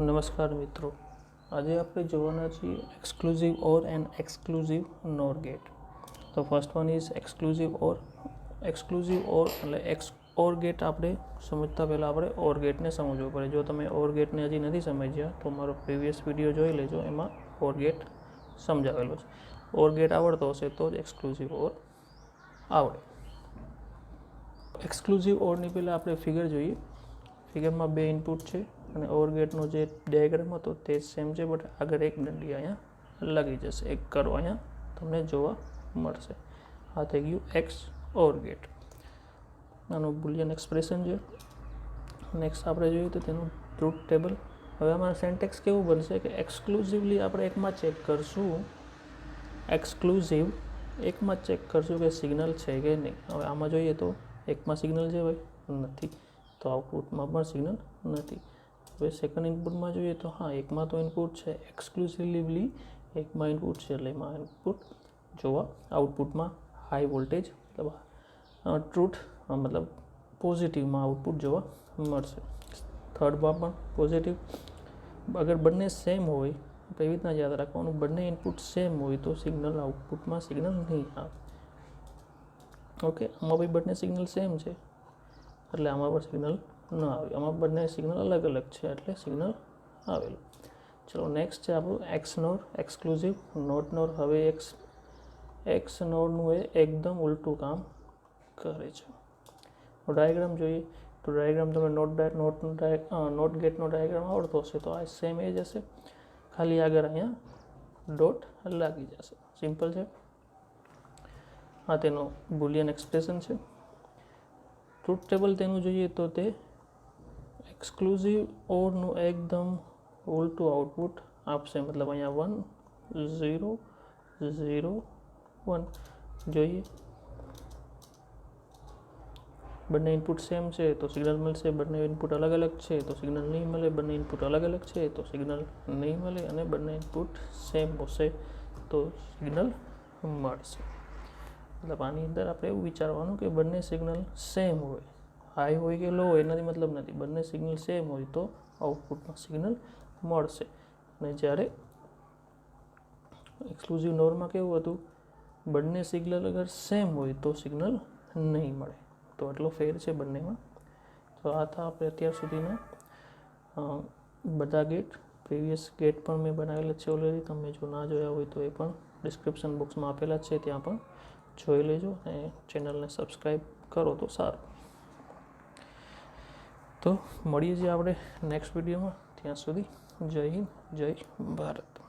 નમસ્કાર મિત્રો, આજે આપણે જોવાના છીએ exclusive or and exclusive nor gate. તો first one is exclusive or. Exclusive or એટલે ઓર ગેટ આપણે સમજતા પહેલાં આપણે ઓર ગેટને સમજવું પડે. જો તમે ઓર ગેટને હજી નથી સમજ્યા તો મારો પ્રીવિયસ વિડીયો જોઈ લેજો, એમાં ઓર ગેટ સમજાવેલો છે. ઓર ગેટ આવડતો હશે તો જ એક્સક્લુઝિવ ઓર આવડે. એક્સક્લુઝિવ ઓરની પહેલાં આપણે ફિગર જોઈએ. ફિગરમાં બે ઇનપુટ છે અને ઓર ગેટનો જે ડાયાગ્રામ હતો તે સેમ છે, બટ આગળ એક દંડી અહીંયા લાગી જશે, એક કરો અહીંયા તમને જોવા મળશે. આ થઈ ગયું એક્સ ઓર ગેટ. આનું બુલિયન એક્સપ્રેશન છે. નેક્સ્ટ આપણે જોઈએ તો તેનું ટ્રુથ ટેબલ. હવે આમાં સેન્ટેક્સ કેવું બનશે કે એક્સક્લુઝિવલી આપણે એકમાં ચેક કરશું, એક્સક્લુઝિવ એકમાં ચેક કરશું કે સિગ્નલ છે કે નહીં. હવે આમાં જોઈએ તો એકમાં સિગ્નલ છે ભાઈ, નથી, તો આઉટપુટમાં પણ સિગ્નલ નથી. હવે સેકન્ડ ઇનપુટમાં જોઈએ તો હા, એકમાં તો ઇનપુટ છે, એક્સક્લુઝિવલી એકમાં ઇનપુટ છે એટલે એમાં ઇનપુટ જોવા, આઉટપુટમાં હાઈ વોલ્ટેજ મતલબ ટ્રુથ મતલબ પોઝિટિવમાં આઉટપુટ જોવા મળશે. થર્ડમાં પણ પોઝિટિવ. અગર બંને સેમ હોય, એવી રીતના યાદ રાખવાનું, બંને ઇનપુટ સેમ હોય તો સિગ્નલ આઉટપુટમાં સિગ્નલ નહીં આવે. ઓકે, આમાં બી બંને સિગ્નલ સેમ છે એટલે આમાં પણ સિગ્નલ ન આવે. આમાં બંને સિગ્નલ અલગ અલગ છે એટલે સિગ્નલ આવેલું. ચલો નેક્સ્ટ છે આપણું એક્સ નોર, એક્સક્લુઝિવ નોટ નોર. હવે એક્સ નોરનું એ એકદમ ઉલટું કામ કરે છે. ડાયાગ્રામ જોઈએ તો ડાયાગ્રામ તમે નોટ ગેટનો ડાયાગ્રામ આવડતો હશે તો આ સેમ એ જ હશે, ખાલી આગળ અહીંયા ડોટ લાગી જશે. સિમ્પલ છે. આ તેનો બુલિયન એક્સપ્રેશન છે. ટ્રુથ ટેબલ તેનું જોઈએ તો તે એક્સક્લુઝિવ ઓરનું એકદમ ઉલટું આઉટપુટ આપશે, મતલબ અહીંયા 1 0 0 1 જોઈએ. બંને ઇનપુટ સેમ છે તો સિગ્નલ મળશે, બંને ઇનપુટ અલગ અલગ છે તો સિગ્નલ નહીં મળે, બંને ઇનપુટ અલગ અલગ છે તો સિગ્નલ નહીં મળે, અને બંને ઇનપુટ સેમ હશે તો સિગ્નલ મળશે. મતલબ આની અંદર આપણે એવું વિચારવાનું કે બંને સિગ્નલ સેમ હોય, હાઈ હોય કે લો હોય એનાથી મતલબ નથી, બંને સિગ્નલ સેમ હોય તો આઉટપુટમાં સિગ્નલ મળશે. અને જ્યારે એક્સક્લુઝિવ નોરમાં કેવું હતું, બંને સિગ્નલ અગર સેમ હોય તો સિગ્નલ નહીં મળે. તો આટલો ફેર છે બંનેમાં. તો આ હતા આપણે અત્યાર સુધીના બધા ગેટ. પ્રીવિયસ ગેટ પણ મેં બનાવેલા છે ઓલરેડી, તમે જો ના જોયા હોય તો એ પણ ડિસ્ક્રિપ્શન બોક્સમાં આપેલા છે, ત્યાં પણ જોઈ લેજો અને ચેનલને સબસ્ક્રાઈબ કરો તો સારું. તો મળીએ છીએ આપણે નેક્સ્ટ વિડીયોમાં. ત્યાં સુધી જય હિન્દ, જય ભારત.